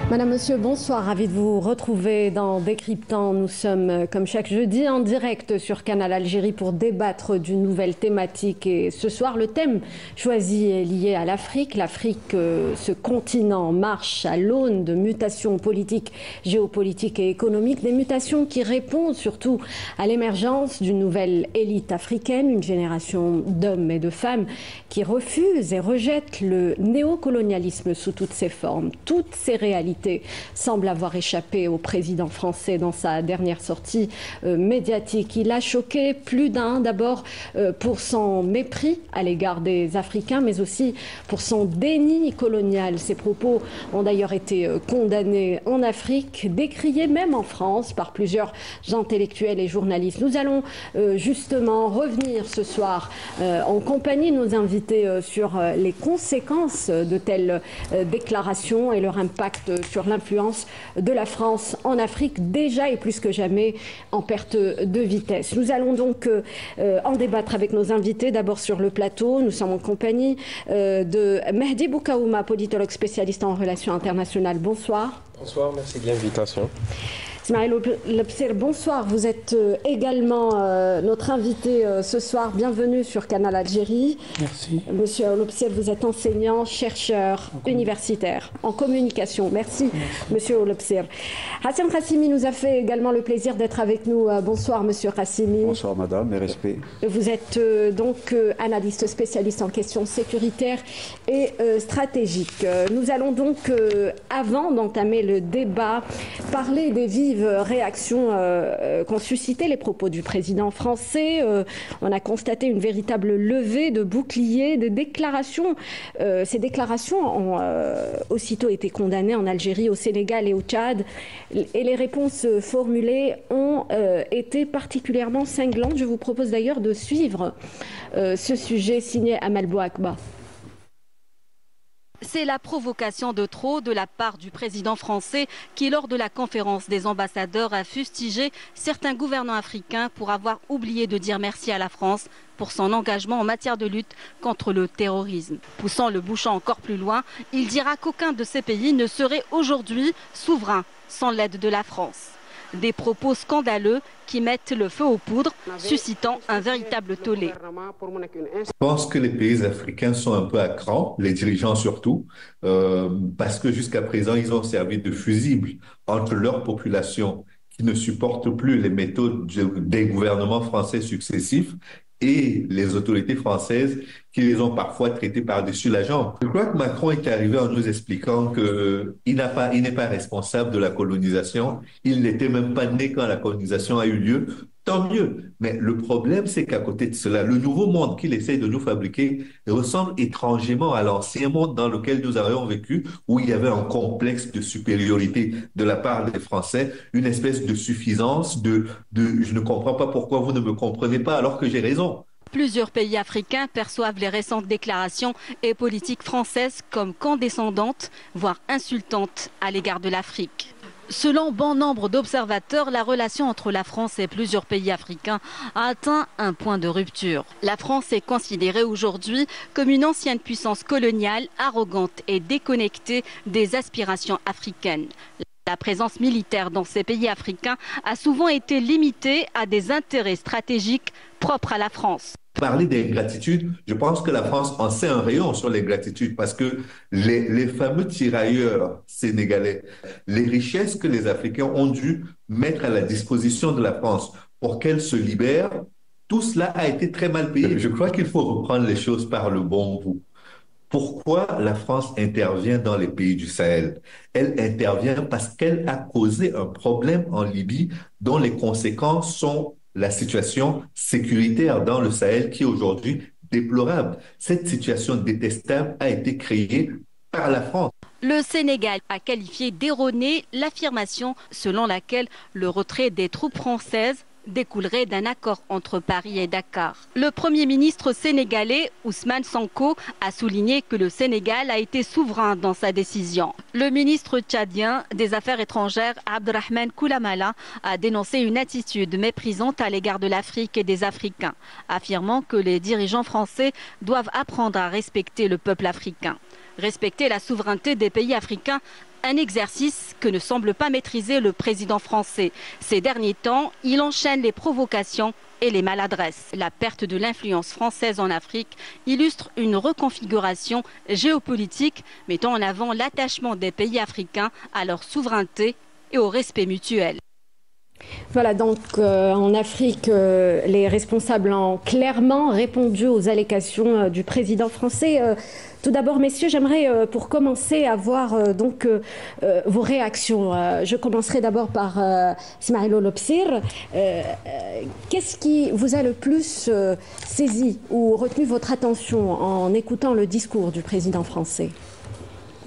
Madame, Monsieur, bonsoir. Ravi de vous retrouver dans Décryptant. Nous sommes, comme chaque jeudi, en direct sur Canal Algérie pour débattre d'une nouvelle thématique. Et ce soir, le thème choisi est lié à l'Afrique. L'Afrique, ce continent, marche à l'aune de mutations politiques, géopolitiques et économiques. Des mutations qui répondent surtout à l'émergence d'une nouvelle élite africaine, une génération d'hommes et de femmes qui refusent et rejettent le néocolonialisme sous toutes ses formes, toutes ses réalités semble avoir échappé au président français dans sa dernière sortie médiatique. Il a choqué plus d'un, d'abord pour son mépris à l'égard des Africains, mais aussi pour son déni colonial. Ses propos ont d'ailleurs été condamnés en Afrique, décriés même en France par plusieurs intellectuels et journalistes. Nous allons justement revenir ce soir en compagnie de nos invités sur les conséquences de telles déclarations et leur impact sur l'influence de la France en Afrique, déjà et plus que jamais en perte de vitesse. Nous allons donc en débattre avec nos invités. D'abord sur le plateau, nous sommes en compagnie de Mehdi Boukaouma, politologue spécialiste en relations internationales. Bonsoir. Bonsoir, merci de l'invitation. Ismaël Lobsir, bonsoir. Vous êtes également notre invité ce soir. Bienvenue sur Canal Algérie. Merci. Monsieur Lobsir, vous êtes enseignant, chercheur universitaire en communication. Merci. Monsieur Lobsir. Hassan Khassimi nous a fait également le plaisir d'être avec nous. Bonsoir, monsieur Khassimi. Bonsoir, madame, mes respects. Vous êtes donc analyste spécialiste en questions sécuritaires et stratégiques. Nous allons donc, avant d'entamer le débat, parler des vives réactions qu'ont suscité les propos du président français. On a constaté une véritable levée de boucliers, de déclarations. Ces déclarations ont aussitôt été condamnées en Algérie, au Sénégal et au Tchad. Et les réponses formulées ont été particulièrement cinglantes. Je vous propose d'ailleurs de suivre ce sujet signé Amal Bouakba. C'est la provocation de trop de la part du président français qui, lors de la conférence des ambassadeurs, a fustigé certains gouvernants africains pour avoir oublié de dire merci à la France pour son engagement en matière de lutte contre le terrorisme. Poussant le bouchon encore plus loin, il dira qu'aucun de ces pays ne serait aujourd'hui souverain sans l'aide de la France. Des propos scandaleux qui mettent le feu aux poudres, suscitant un véritable tollé. Je pense que les pays africains sont un peu à cran, les dirigeants surtout, parce que jusqu'à présent, ils ont servi de fusible entre leur population qui ne supporte plus les méthodes des gouvernements français successifs et les autorités françaises qui les ont parfois traités par-dessus la jambe. Je crois que Macron est arrivé en nous expliquant qu'il n'est pas responsable de la colonisation. Il n'était même pas né quand la colonisation a eu lieu. Tant mieux. Mais le problème, c'est qu'à côté de cela, le nouveau monde qu'il essaye de nous fabriquer ressemble étrangement à l'ancien monde dans lequel nous avions vécu, où il y avait un complexe de supériorité de la part des Français, une espèce de suffisance, je ne comprends pas pourquoi vous ne me comprenez pas alors que j'ai raison. Plusieurs pays africains perçoivent les récentes déclarations et politiques françaises comme condescendantes, voire insultantes à l'égard de l'Afrique. Selon bon nombre d'observateurs, la relation entre la France et plusieurs pays africains a atteint un point de rupture. La France est considérée aujourd'hui comme une ancienne puissance coloniale, arrogante et déconnectée des aspirations africaines. La présence militaire dans ces pays africains a souvent été limitée à des intérêts stratégiques propres à la France. Parler d'ingratitude, je pense que la France en sait un rayon sur l'ingratitude parce que les fameux tirailleurs sénégalais, les richesses que les Africains ont dû mettre à la disposition de la France pour qu'elle se libère, tout cela a été très mal payé. Je crois qu'il faut reprendre les choses par le bon bout. Pourquoi la France intervient dans les pays du Sahel? Elle intervient parce qu'elle a causé un problème en Libye dont les conséquences sont la situation sécuritaire dans le Sahel qui est aujourd'hui déplorable. Cette situation détestable a été créée par la France. Le Sénégal a qualifié d'erronée l'affirmation selon laquelle le retrait des troupes françaises découlerait d'un accord entre Paris et Dakar. Le Premier ministre sénégalais, Ousmane Sonko, a souligné que le Sénégal a été souverain dans sa décision. Le ministre tchadien des Affaires étrangères, Abdrahmane Koulamala, a dénoncé une attitude méprisante à l'égard de l'Afrique et des Africains, affirmant que les dirigeants français doivent apprendre à respecter le peuple africain. Respecter la souveraineté des pays africains Un exercice que ne semble pas maîtriser le président français. Ces derniers temps, il enchaîne les provocations et les maladresses. La perte de l'influence française en Afrique illustre une reconfiguration géopolitique mettant en avant l'attachement des pays africains à leur souveraineté et au respect mutuel. Voilà, donc en Afrique, les responsables ont clairement répondu aux allégations du président français. Tout d'abord, messieurs, j'aimerais pour commencer avoir vos réactions. Je commencerai d'abord par Ismaël Olopsir. Qu'est-ce qui vous a le plus saisi ou retenu votre attention en écoutant le discours du président français ?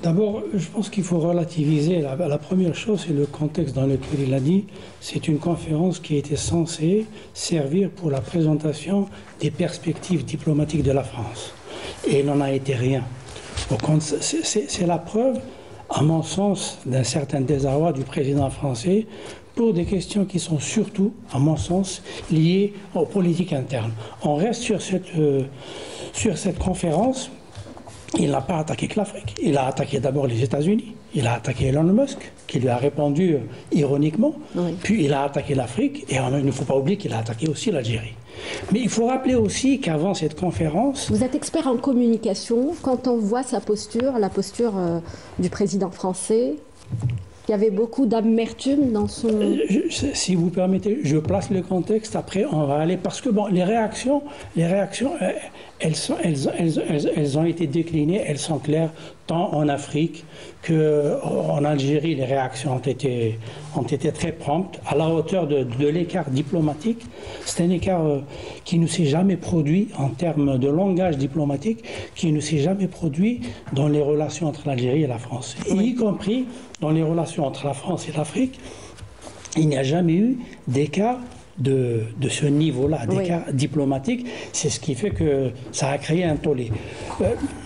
D'abord, je pense qu'il faut relativiser. La première chose, c'est le contexte dans lequel il a dit. C'est une conférence qui était censée servir pour la présentation des perspectives diplomatiques de la France. Et il n'en a été rien. C'est la preuve, à mon sens, d'un certain désarroi du président français pour des questions qui sont surtout, à mon sens, liées aux politiques internes. On reste sur cette conférence. Il n'a pas attaqué que l'Afrique. Il a attaqué d'abord les États-Unis. Il a attaqué Elon Musk, qui lui a répondu ironiquement. Oui. Puis il a attaqué l'Afrique. Et il ne faut pas oublier qu'il a attaqué aussi l'Algérie. Mais il faut rappeler aussi qu'avant cette conférence... Vous êtes expert en communication. Quand on voit sa posture, la posture du président français, il y avait beaucoup d'amertume dans son... Si vous permettez, je place le contexte. Après, on va aller... Parce que bon, les réactions elles ont été déclinées, elles sont claires, tant en Afrique qu'en Algérie. Les réactions ont été très promptes, à la hauteur de l'écart diplomatique. C'est un écart qui ne s'est jamais produit en termes de langage diplomatique, qui ne s'est jamais produit dans les relations entre l'Algérie et la France. Oui. Y compris dans les relations entre la France et l'Afrique, il n'y a jamais eu d'écart de ce niveau-là, d'écart diplomatique. C'est ce qui fait que ça a créé un tollé.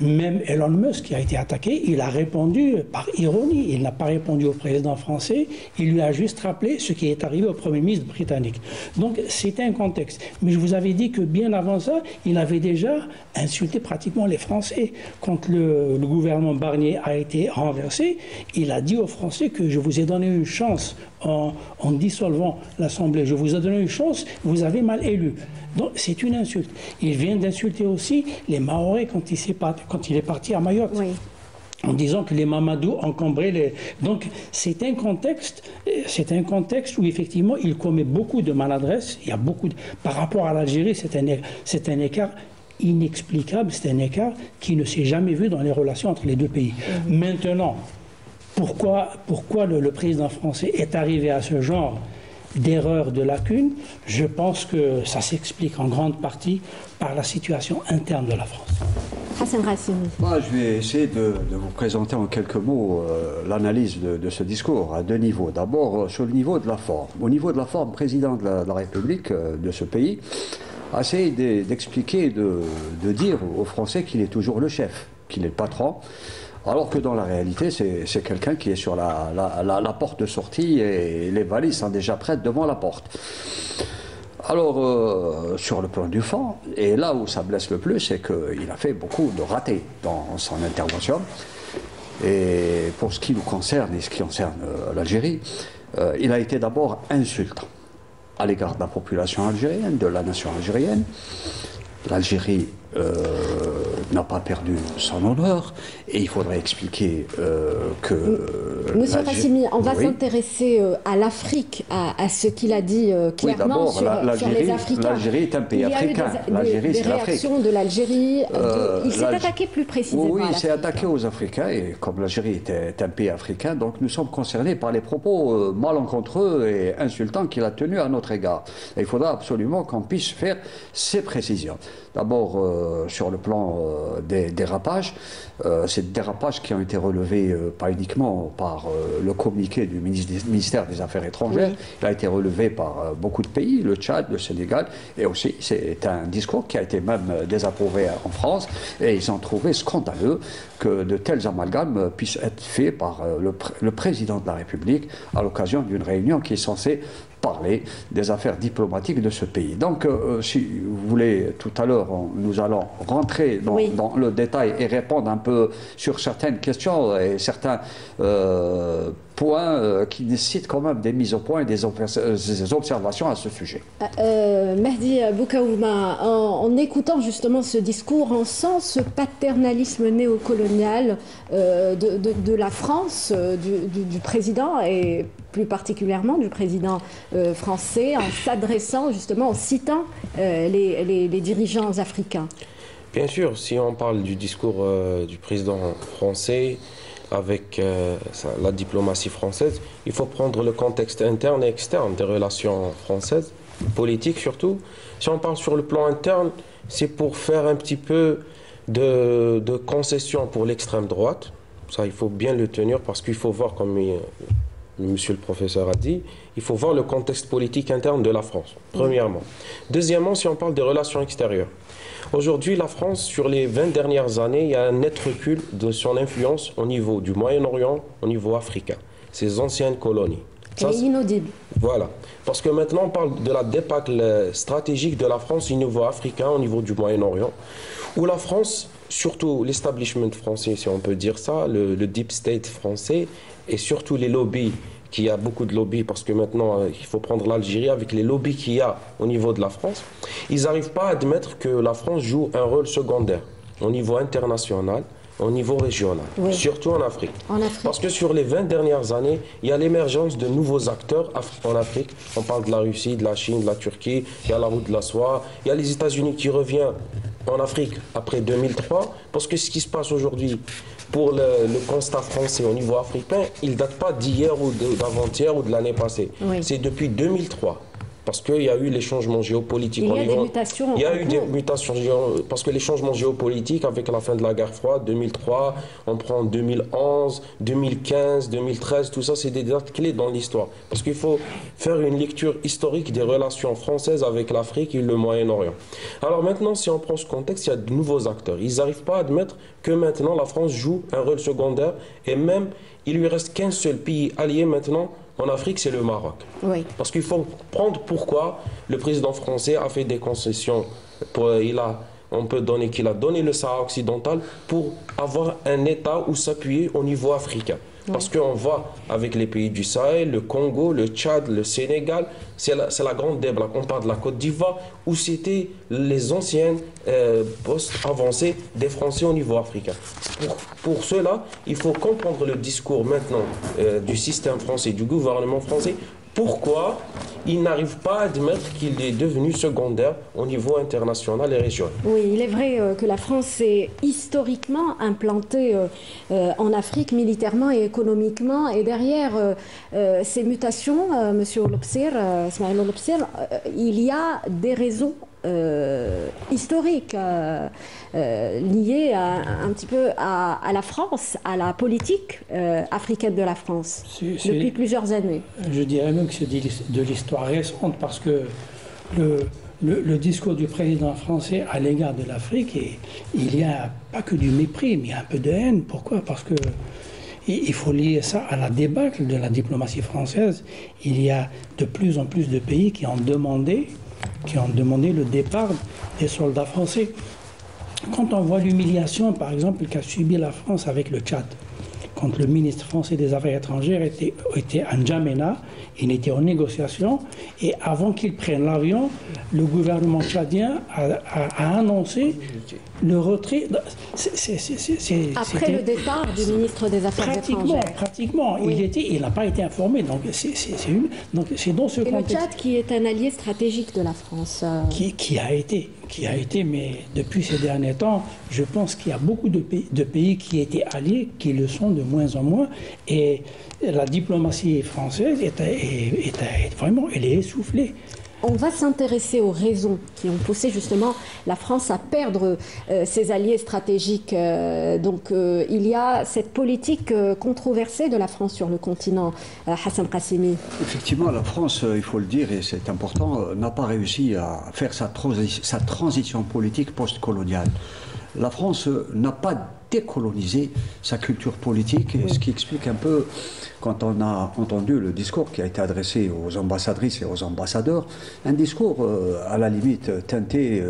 Même Elon Musk, qui a été attaqué, il a répondu par ironie. Il n'a pas répondu au président français. Il lui a juste rappelé ce qui est arrivé au Premier ministre britannique. Donc c'était un contexte. Mais je vous avais dit que bien avant ça, il avait déjà insulté pratiquement les Français. Quand le gouvernement Barnier a été renversé, il a dit aux Français que je vous ai donné une chance en dissolvant l'Assemblée. Je vous ai donné une chance, vous avez mal élu. Donc c'est une insulte. Il vient d'insulter aussi les Mahorais quand il est parti à Mayotte. Oui. En disant que les Mamadou encombraient les... Donc c'est un contexte où effectivement il commet beaucoup de maladresses. Il y a beaucoup Par rapport à l'Algérie, c'est un écart inexplicable, c'est un écart qui ne s'est jamais vu dans les relations entre les deux pays. Maintenant, pourquoi le président français est arrivé à ce genre d'erreur, de lacune? Je pense que ça s'explique en grande partie par la situation interne de la France. Hassan Rassimi. Moi, je vais essayer de vous présenter en quelques mots l'analyse de ce discours à deux niveaux. D'abord, sur le niveau de la forme. Au niveau de la forme, le président de la République de ce pays a essayé d'expliquer, de dire aux Français qu'il est toujours le chef, qu'il est le patron. Alors que dans la réalité, c'est quelqu'un qui est sur la porte de sortie et les valises sont déjà prêtes devant la porte. Alors, sur le plan du fond, et là où ça blesse le plus, c'est qu'il a fait beaucoup de ratés dans son intervention. Et pour ce qui nous concerne et ce qui concerne l'Algérie, il a été d'abord insultant à l'égard de la population algérienne, de la nation algérienne. L'Algérie n'a pas perdu son honneur et il faudrait expliquer que... Monsieur Rassimi, on va s'intéresser à l'Afrique, à ce qu'il a dit clairement sur les Africains. L'Algérie est un pays africain. L'Algérie, c'est l'Afrique. Des réactions de l'Algérie. Il s'est attaqué plus précisément Oui, il s'est attaqué aux Africains et comme l'Algérie était un pays africain, donc nous sommes concernés par les propos malencontreux et insultants qu'il a tenus à notre égard. Et il faudra absolument qu'on puisse faire ces précisions. D'abord, sur le plan des dérapages, ces dérapages qui ont été relevés pas uniquement par le communiqué du ministère des Affaires étrangères, il a été relevé par beaucoup de pays, le Tchad, le Sénégal, et aussi c'est un discours qui a été même désapprouvé en France, et ils ont trouvé scandaleux que de tels amalgames puissent être faits par le président de la République à l'occasion d'une réunion qui est censée parler des affaires diplomatiques de ce pays. Donc, si vous voulez, tout à l'heure, nous allons rentrer dans le détail et répondre un peu sur certaines questions et certains points qui nécessitent quand même des mises au point et des observations à ce sujet. Mehdi Boukaouma, en écoutant justement ce discours, on sent ce paternalisme néocolonial de la France, du président et plus particulièrement du président français, en s'adressant justement, en citant les dirigeants africains. Bien sûr, si on parle du discours du président français avec la diplomatie française, il faut prendre le contexte interne et externe des relations françaises, politiques surtout. Si on parle sur le plan interne, c'est pour faire un petit peu de concessions pour l'extrême droite. Ça, il faut bien le tenir parce qu'il faut voir, comme monsieur le professeur a dit, il faut voir le contexte politique interne de la France, premièrement. Deuxièmement, si on parle des relations extérieures. Aujourd'hui, la France, sur les 20 dernières années, il y a un net recul de son influence au niveau du Moyen-Orient, au niveau africain, ces anciennes colonies. C'est inaudible. Voilà. Parce que maintenant, on parle de la débâcle stratégique de la France au niveau africain, au niveau du Moyen-Orient, où la France, surtout l'establishment français, si on peut dire ça, le deep state français, et surtout les lobbies, qu'il y a beaucoup de lobbies, parce que maintenant, il faut prendre l'Algérie avec les lobbies qu'il y a au niveau de la France, ils n'arrivent pas à admettre que la France joue un rôle secondaire au niveau international, au niveau régional, surtout en Afrique. Parce que sur les 20 dernières années, il y a l'émergence de nouveaux acteurs en Afrique. On parle de la Russie, de la Chine, de la Turquie, il y a la route de la soie, il y a les États-Unis qui reviennent en Afrique après 2003, parce que ce qui se passe aujourd'hui pour le constat français au niveau africain, il ne date pas d'hier ou d'avant-hier ou de l'année passée. C'est depuis 2003. Parce qu'il y a eu les changements géopolitiques. Il y a des mutations. Il y a eu des mutations parce que les changements géopolitiques avec la fin de la guerre froide, 2003, on prend 2011, 2015, 2013, tout ça c'est des dates clés dans l'histoire. Parce qu'il faut faire une lecture historique des relations françaises avec l'Afrique et le Moyen-Orient. Alors maintenant, si on prend ce contexte, il y a de nouveaux acteurs. Ils n'arrivent pas à admettre que maintenant la France joue un rôle secondaire et même il lui reste qu'un seul pays allié maintenant en Afrique, c'est le Maroc. Parce qu'il faut prendre pourquoi le président français a fait des concessions. On peut donner qu'il a donné le Sahara occidental pour avoir un État où s'appuyer au niveau africain. Parce qu'on voit avec les pays du Sahel, le Congo, le Tchad, le Sénégal, c'est la grande débâcle. On parle de la Côte d'Ivoire, où c'était les anciennes postes avancés des Français au niveau africain. Pour cela, il faut comprendre le discours maintenant du système français, du gouvernement français. Pourquoi il n'arrive pas à admettre qu'il est devenu secondaire au niveau international et régional. Oui, il est vrai que la France est historiquement implantée en Afrique militairement et économiquement. Et derrière ces mutations, Monsieur Olopsir, Ismaël Olopsir, il y a des raisons historiques liées un petit peu à la France, à la politique africaine de la France, depuis plusieurs années. Je dirais même que c'est de l'histoire récente, parce que le discours du président français à l'égard de l'Afrique, il n'y a pas que du mépris, mais il y a un peu de haine. Pourquoi? Parce que il faut lier ça à la débâcle de la diplomatie française. Il y a de plus en plus de pays qui ont demandé le départ des soldats français. Quand on voit l'humiliation, par exemple, qu'a subi la France avec le Tchad, quand le ministre français des Affaires étrangères était à N'Djamena, il était en négociation, et avant qu'il prenne l'avion, le gouvernement tchadien a annoncé le retrait. Après le départ du ministre des Affaires étrangères. Pratiquement. Oui. Il n'a pas été informé. Donc c'est dans ce contexte. Le Tchad qui est un allié stratégique de la France. Qui a été, mais depuis ces derniers temps, je pense qu'il y a beaucoup de pays qui étaient alliés, qui le sont de moins en moins, et la diplomatie française vraiment, elle est essoufflée. On va s'intéresser aux raisons qui ont poussé justement la France à perdre ses alliés stratégiques. Il y a cette politique controversée de la France sur le continent, Hassan Qassimi. Effectivement, la France, il faut le dire, et c'est important, n'a pas réussi à faire sa transition politique post-coloniale. la France n'a pas décolonisé sa culture politique, et ce qui explique un peu, quand on a entendu le discours qui a été adressé aux ambassadrices et aux ambassadeurs, un discours à la limite teinté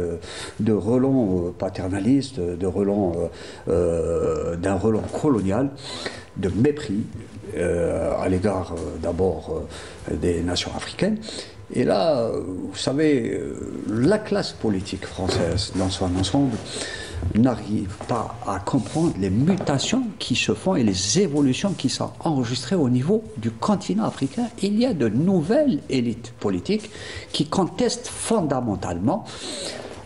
de relents paternalistes, d'un relent colonial, de mépris à l'égard d'abord des nations africaines. Et là, vous savez, la classe politique française dans son ensemble n'arrive pas à comprendre les mutations qui se font et les évolutions qui sont enregistrées au niveau du continent africain. Il y a de nouvelles élites politiques qui contestent fondamentalement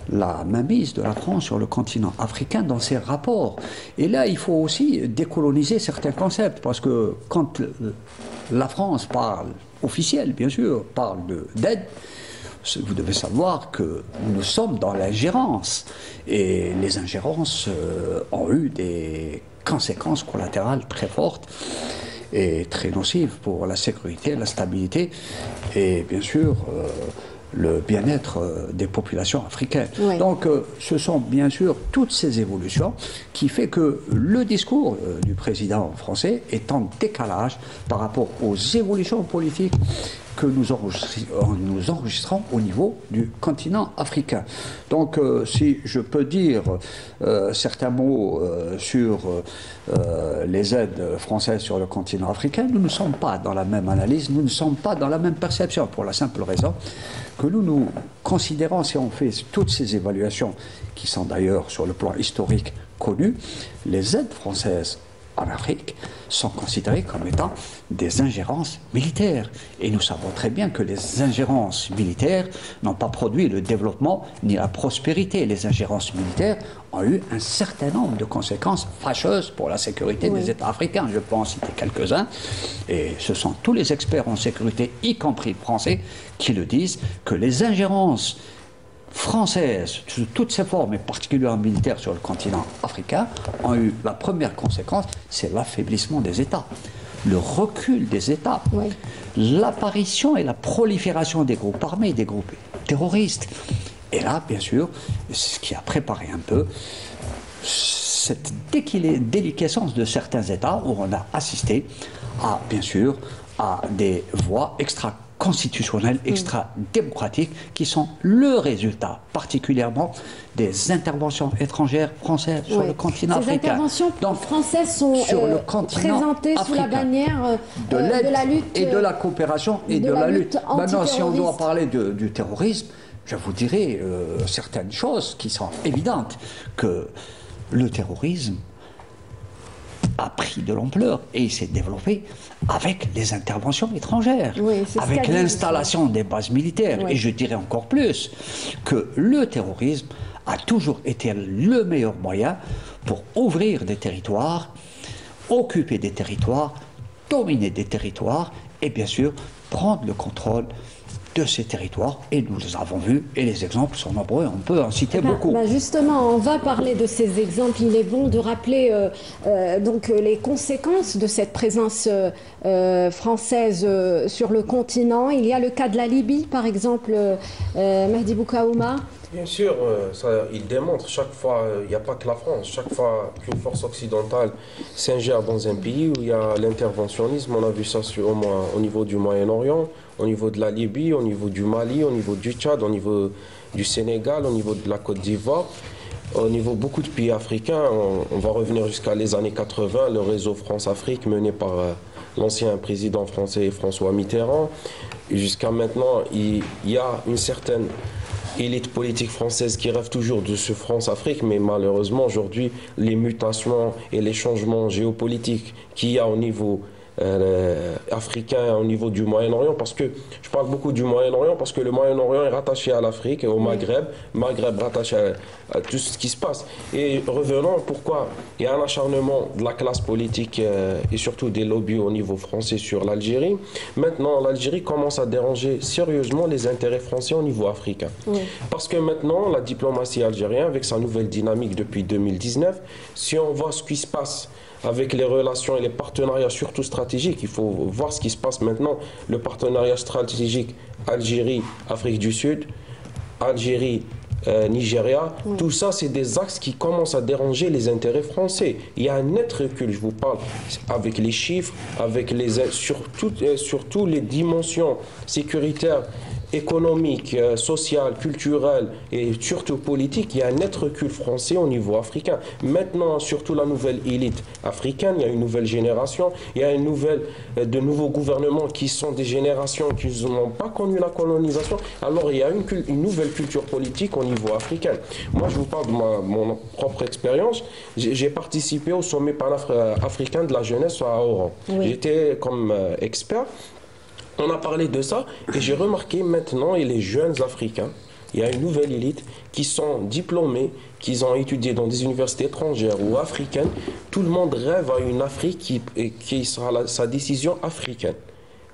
la mainmise de la France sur le continent africain dans ses rapports. Et là, il faut aussi décoloniser certains concepts, parce que quand la France parle, officielle bien sûr, parle d'aide, vous devez savoir que nous sommes dans l'ingérence, et les ingérences ont eu des conséquences collatérales très fortes et très nocives pour la sécurité, la stabilité et bien sûr le bien-être des populations africaines. Oui. Donc ce sont bien sûr toutes ces évolutions qui font que le discours du président français est en décalage par rapport aux évolutions politiques que nous enregistrons au niveau du continent africain. Donc si je peux dire certains mots sur les aides françaises sur le continent africain, nous ne sommes pas dans la même analyse, nous ne sommes pas dans la même perception, pour la simple raison que nous considérons, si on fait toutes ces évaluations, qui sont d'ailleurs sur le plan historique connues, les aides françaises en Afrique sont considérées comme étant des ingérences militaires. Et nous savons très bien que les ingérences militaires n'ont pas produit le développement ni la prospérité. Les ingérences militaires ont eu un certain nombre de conséquences fâcheuses pour la sécurité des États africains. Je peux en citer quelques-uns. Et ce sont tous les experts en sécurité, y compris français, qui le disent, que les ingérences françaises, sous toutes ses formes, et particulièrement militaires sur le continent africain, ont eu la première conséquence, c'est l'affaiblissement des États, le recul des États, l'apparition et la prolifération des groupes armés, des groupes terroristes. Et là, bien sûr, c'est ce qui a préparé un peu cette déliquescence de certains États, où on a assisté à, bien sûr, à des voies extra-constitutionnelles, extra-démocratiques, qui sont le résultat particulièrement des interventions étrangères françaises sur le continent africain. Ces interventions françaises sont présentées sous la bannière de la lutte et de la coopération et de la lutte. Maintenant, si on doit parler du terrorisme, je vous dirais certaines choses qui sont évidentes, que le terrorisme a pris de l'ampleur et il s'est développé avec les interventions étrangères, avec l'installation des bases militaires. Et je dirais encore plus que le terrorisme a toujours été le meilleur moyen pour ouvrir des territoires, occuper des territoires, dominer des territoires et bien sûr prendre le contrôle de ces territoires, et nous les avons vus, et les exemples sont nombreux, on peut en citer beaucoup. Justement, on va parler de ces exemples. Il est bon de rappeler donc les conséquences de cette présence française sur le continent. Il y a le cas de la Libye, par exemple, Mehdi Boukaouma. Bien sûr, il démontre chaque fois, il n'y a pas que la France, chaque fois qu'une force occidentale s'ingère dans un pays où il y a l'interventionnisme, on a vu ça au niveau du Moyen-Orient, au niveau de la Libye, au niveau du Mali, au niveau du Tchad, au niveau du Sénégal, au niveau de la Côte d'Ivoire, au niveau de beaucoup de pays africains. On va revenir jusqu'à les années 80, le réseau France-Afrique mené par l'ancien président français François Mitterrand. Jusqu'à maintenant, il y a une certaine élite politique française qui rêve toujours de ce France-Afrique, mais malheureusement aujourd'hui, les mutations et les changements géopolitiques qu'il y a au niveau africain, au niveau du Moyen-Orient, parce que je parle beaucoup du Moyen-Orient parce que le Moyen-Orient est rattaché à l'Afrique et au Maghreb, Maghreb rattaché à tout ce qui se passe. Et revenons, pourquoi il y a un acharnement de la classe politique et surtout des lobbies au niveau français sur l'Algérie. Maintenant, l'Algérie commence à déranger sérieusement les intérêts français au niveau africain. Parce que maintenant, la diplomatie algérienne, avec sa nouvelle dynamique depuis 2019, si on voit ce qui se passe avec les relations et les partenariats surtout stratégiques, il faut voir ce qui se passe maintenant. Le partenariat stratégique Algérie-Afrique du Sud, Algérie Nigeria, tout ça, c'est des axes qui commencent à déranger les intérêts français. Il y a un net recul, je vous parle, avec les chiffres, avec surtout les dimensions sécuritaires, économique, social, culturel et surtout politique, il y a un net recul français au niveau africain. Maintenant, surtout la nouvelle élite africaine, il y a une nouvelle génération, il y a de nouveaux gouvernements qui sont des générations qui n'ont pas connu la colonisation. Alors, il y a une nouvelle culture politique au niveau africain. Moi, je vous parle de mon propre expérience. J'ai participé au sommet panafricain de la jeunesse à Oran. J'étais comme expert. On a parlé de ça et j'ai remarqué maintenant, et les jeunes Africains, il y a une nouvelle élite qui sont diplômés, qui ont étudié dans des universités étrangères ou africaines. Tout le monde rêve à une Afrique qui sera sa décision africaine,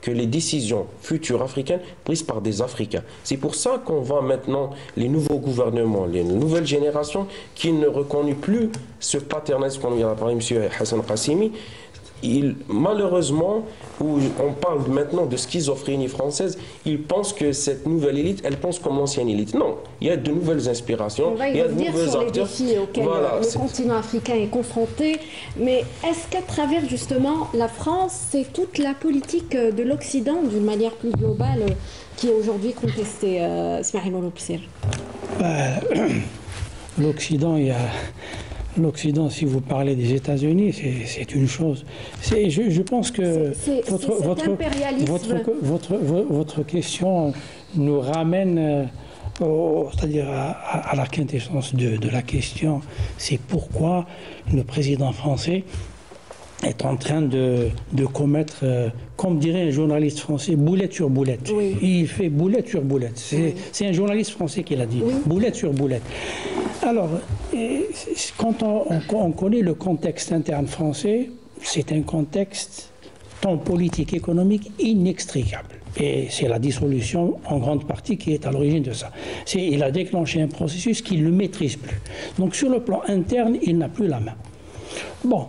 que les décisions futures africaines prises par des Africains. C'est pour ça qu'on voit maintenant les nouveaux gouvernements, les nouvelles générations qui ne reconnaissent plus ce paternalisme, comme vient de parler M. Hassan Qassimi. Malheureusement, où on parle maintenant de schizophrénie française, ils pensent que cette nouvelle élite, elle pense comme l'ancienne élite. Non, il y a de nouvelles inspirations, il y a de nouveaux acteurs. Sur les défis auxquels le continent africain est confronté, mais est-ce qu'à travers justement la France, c'est toute la politique de l'Occident, d'une manière plus globale, qui est aujourd'hui contestée, Ismaïl Oloubsir? L'Occident, L'Occident, si vous parlez des États-Unis, c'est une chose. Je pense que votre question nous ramène c'est-à-dire à la quintessence de la question. C'est pourquoi le président français est en train de commettre, comme dirait un journaliste français, boulette sur boulette. Oui. Il fait boulette sur boulette. C'est un journaliste français qui l'a dit. Oui. Boulette sur boulette. Alors, quand on connaît le contexte interne français, c'est un contexte tant politique, économique, inextricable. Et c'est la dissolution, en grande partie, qui est à l'origine de ça. Il a déclenché un processus qu'il ne maîtrise plus. Donc, sur le plan interne, il n'a plus la main. Bon.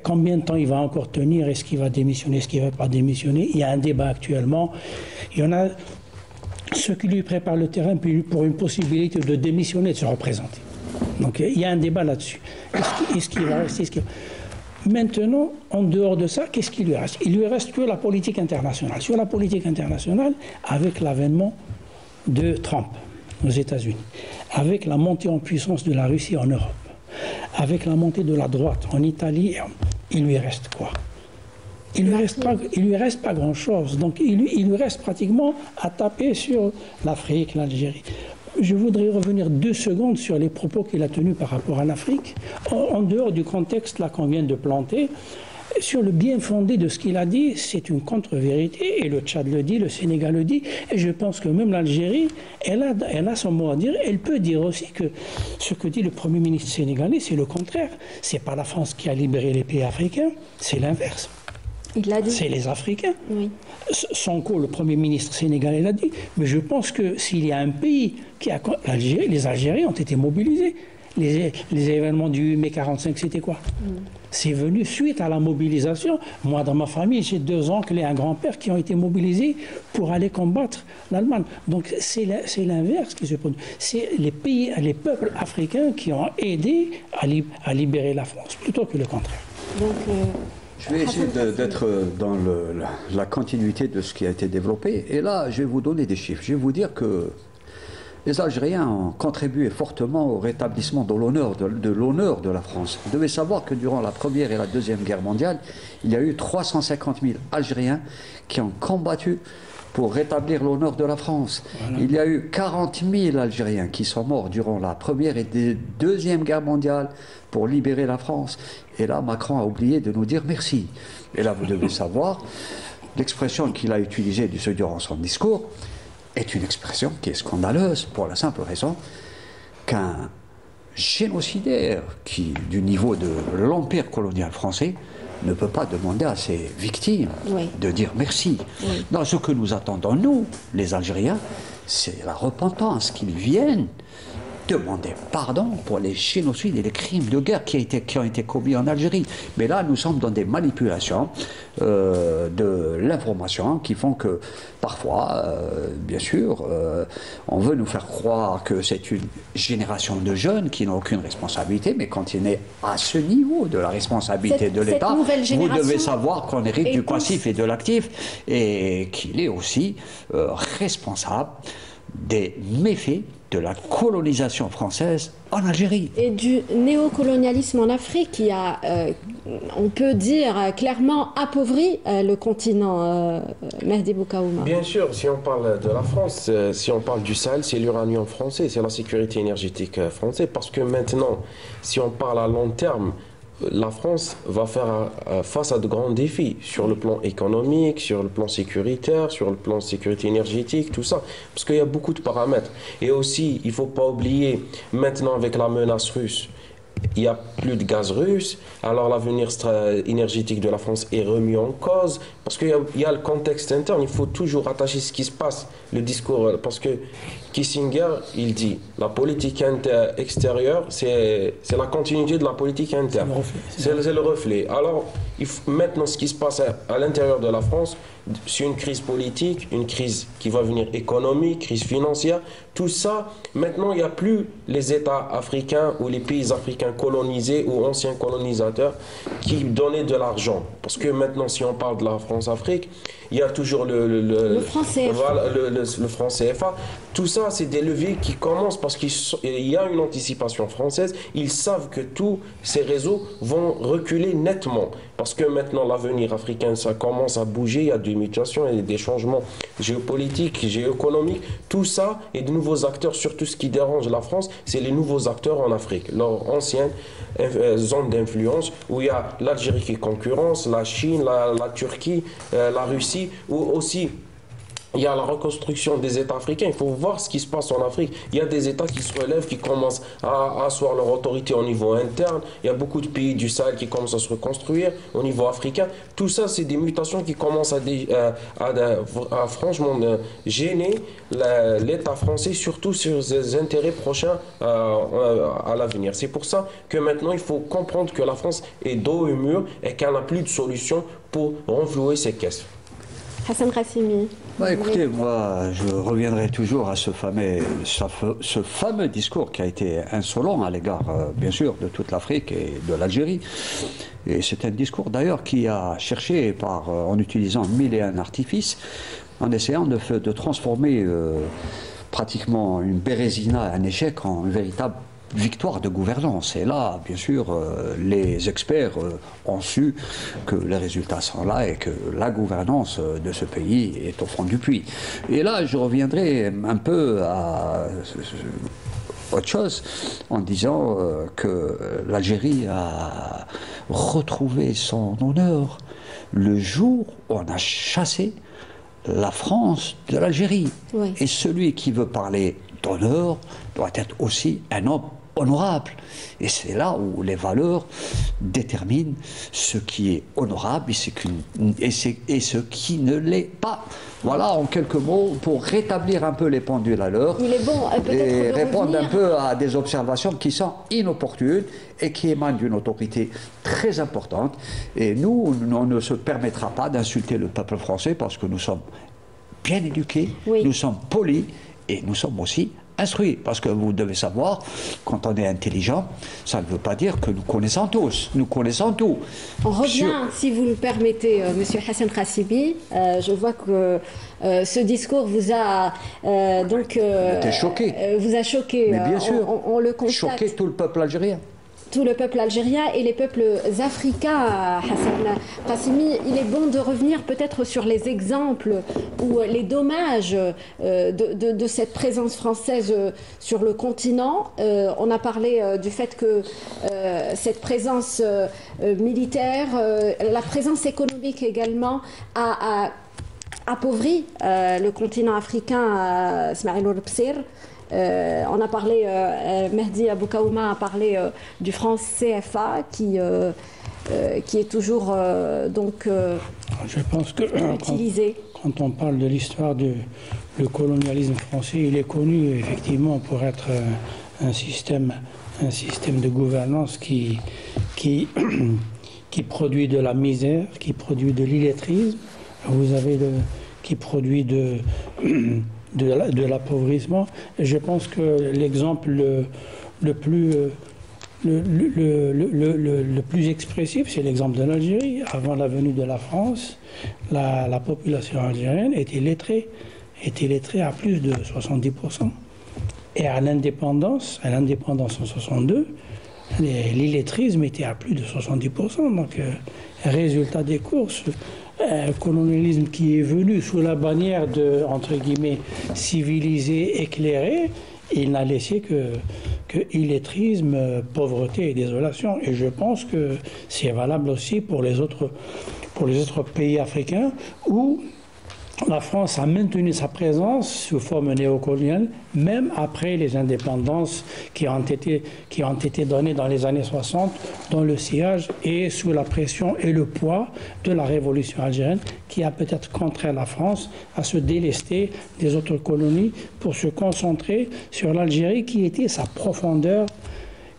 Combien de temps il va encore tenir? Est-ce qu'il va démissionner? Est-ce qu'il ne va pas démissionner? Il y a un débat actuellement. Il y en a ceux qui lui préparent le terrain pour une possibilité de démissionner, de se représenter. Donc il y a un débat là-dessus. Est-ce qu'il va rester? Maintenant, en dehors de ça, qu'est-ce qu'il lui reste? Il lui reste que la politique internationale. Sur la politique internationale, avec l'avènement de Trump aux États-Unis, avec la montée en puissance de la Russie en Europe, avec la montée de la droite en Italie, il lui reste quoi? Il lui reste pas grand-chose. Donc il lui reste pratiquement à taper sur l'Afrique, l'Algérie. Je voudrais revenir 2 secondes sur les propos qu'il a tenus par rapport à l'Afrique, en dehors du contexte là qu'on vient de planter. Sur le bien fondé de ce qu'il a dit, c'est une contre-vérité, et le Tchad le dit, le Sénégal le dit, et je pense que même l'Algérie, elle a son mot à dire. Elle peut dire aussi que ce que dit le Premier ministre sénégalais, c'est le contraire. C'est pas la France qui a libéré les pays africains, c'est l'inverse. Il l'a dit. C'est les Africains. Oui. Sonko, le Premier ministre sénégalais, l'a dit. Mais je pense que s'il y a un pays qui a... l'Algérie, les Algériens ont été mobilisés. Les événements du 8 mai 45, c'était quoi? C'est venu suite à la mobilisation. Moi, dans ma famille, j'ai 2 oncles et un grand-père qui ont été mobilisés pour aller combattre l'Allemagne. Donc, c'est l'inverse qui se produit. C'est les peuples africains qui ont aidé à libérer la France, plutôt que le contraire. Donc, je vais essayer d'être dans la continuité de ce qui a été développé. Et là, je vais vous donner des chiffres. Je vais vous dire que les Algériens ont contribué fortement au rétablissement de l'honneur de la France. Vous devez savoir que durant la Première et la Deuxième Guerre mondiale, il y a eu 350 000 Algériens qui ont combattu pour rétablir l'honneur de la France. Voilà. Il y a eu 40 000 Algériens qui sont morts durant la Première et la Deuxième Guerre mondiale pour libérer la France. Et là, Macron a oublié de nous dire merci. Et là, vous devez savoir, l'expression qu'il a utilisée durant son discours est une expression qui est scandaleuse pour la simple raison qu'un génocidaire du niveau de l'empire colonial français ne peut pas demander à ses victimes de dire merci. Oui. Non, ce que nous attendons, nous, les Algériens, c'est la repentance, qu'ils viennent demander pardon pour les génocides et les crimes de guerre qui ont été commis en Algérie. Mais là, nous sommes dans des manipulations de l'information qui font que parfois, bien sûr, on veut nous faire croire que c'est une génération de jeunes qui n'ont aucune responsabilité, mais quand il est à ce niveau de la responsabilité de l'État, vous devez savoir qu'on hérite du passif et de l'actif et qu'il est aussi responsable des méfaits de la colonisation française en Algérie. Et du néocolonialisme en Afrique qui a, on peut dire, clairement appauvri le continent, Mehdi Boukaouma. Bien sûr, si on parle de la France, si on parle du Sahel, c'est l'uranium français, c'est la sécurité énergétique française, parce que maintenant, si on parle à long terme, la France va faire face à de grands défis sur le plan économique, sur le plan sécuritaire, sur le plan sécurité énergétique, tout ça, parce qu'il y a beaucoup de paramètres. Et aussi, il ne faut pas oublier, maintenant avec la menace russe, il n'y a plus de gaz russe, alors l'avenir énergétique de la France est remis en cause, parce qu'il y a le contexte interne, il faut toujours attacher ce qui se passe, le discours, parce que Kissinger, il dit, la politique extérieure, c'est la continuité de la politique interne. C'est le reflet. Alors, maintenant, ce qui se passe à l'intérieur de la France, c'est une crise politique, une crise qui va venir économique, crise financière, tout ça, maintenant, il n'y a plus les États africains ou les pays africains colonisés ou anciens colonisateurs qui donnaient de l'argent. Parce que maintenant, si on parle de la France-Afrique, il y a toujours le franc CFA. Voilà, le franc CFA. Tout ça, c'est des leviers qui commencent parce qu'il y a une anticipation française. Ils savent que tous ces réseaux vont reculer nettement. Parce que maintenant, l'avenir africain, ça commence à bouger. Il y a des mutations, il y a des changements géopolitiques, géoéconomiques. Tout ça, et de nouveaux acteurs, surtout ce qui dérange la France, c'est les nouveaux acteurs en Afrique. Leur ancienne zone d'influence, où il y a l'Algérie qui concurrence, la Chine, la Turquie, la Russie, ou aussi il y a la reconstruction des États africains. Il faut voir ce qui se passe en Afrique. Il y a des États qui se relèvent, qui commencent à asseoir leur autorité au niveau interne. Il y a beaucoup de pays du Sahel qui commencent à se reconstruire au niveau africain. Tout ça, c'est des mutations qui commencent à franchement gêner l'État français, surtout sur ses intérêts prochains à l'avenir. C'est pour ça que maintenant, il faut comprendre que la France est dos au mur et qu'elle n'a plus de solution pour renflouer ses caisses. Hassan Qassimi. Écoutez, moi, je reviendrai toujours à ce fameux discours qui a été insolent à l'égard, bien sûr, de toute l'Afrique et de l'Algérie. Et c'est un discours, d'ailleurs, qui a cherché, en utilisant 1001 artifices, en essayant de transformer pratiquement une bérésina, un échec, en une véritable victoire de gouvernance. Et là, bien sûr, les experts ont su que les résultats sont là et que la gouvernance de ce pays est au fond du puits. Et là, je reviendrai un peu à autre chose en disant que l'Algérie a retrouvé son honneur le jour où on a chassé la France de l'Algérie. Oui. Et celui qui veut parler d'honneur doit être aussi un homme honorable. Et c'est là où les valeurs déterminent ce qui est honorable et ce qui ne l'est pas. Voilà, en quelques mots, pour rétablir un peu les pendules à l'heure et répondre un peu à des observations qui sont inopportunes et qui émanent d'une autorité très importante. Et nous, on ne se permettra pas d'insulter le peuple français parce que nous sommes bien éduqués, oui. Nous sommes polis et nous sommes aussi instruits, parce que vous devez savoir, quand on est intelligent, ça ne veut pas dire que nous connaissons tous, nous connaissons tout. On revient, si vous le permettez, Monsieur Hassan Qassimi, je vois que ce discours vous a choqué. Vous a choqué. Mais bien sûr, on le constate. Choqué tout le peuple algérien. Tout le peuple algérien et les peuples africains, Hassan Qassimi. Il est bon de revenir peut-être sur les exemples ou les dommages de cette présence française sur le continent. On a parlé du fait que cette présence militaire, la présence économique également, a appauvri le continent africain, Ismaïl Bsir. On a parlé, Mehdi Boukaouma a parlé du franc CFA qui est toujours je pense que utilisé. Quand on parle de l'histoire du colonialisme français, il est connu effectivement pour être un système de gouvernance qui produit de la misère, qui produit de l'illettrisme, vous avez qui produit de l'appauvrissement. Et je pense que l'exemple le plus expressif, c'est l'exemple de l'Algérie. Avant la venue de la France, la population algérienne était lettrée à plus de 70%. Et à l'indépendance en 62, l'illettrisme était à plus de 70%. Donc, résultat des courses, un colonialisme qui est venu sous la bannière de, entre guillemets, civilisé, éclairé, il n'a laissé que illettrisme, pauvreté et désolation. Et je pense que c'est valable aussi pour les autres pays africains où la France a maintenu sa présence sous forme néocoloniale, même après les indépendances qui ont été données dans les années 60, dont le sillage et sous la pression et le poids de la révolution algérienne, qui a peut-être contraint la France à se délester des autres colonies pour se concentrer sur l'Algérie qui était sa profondeur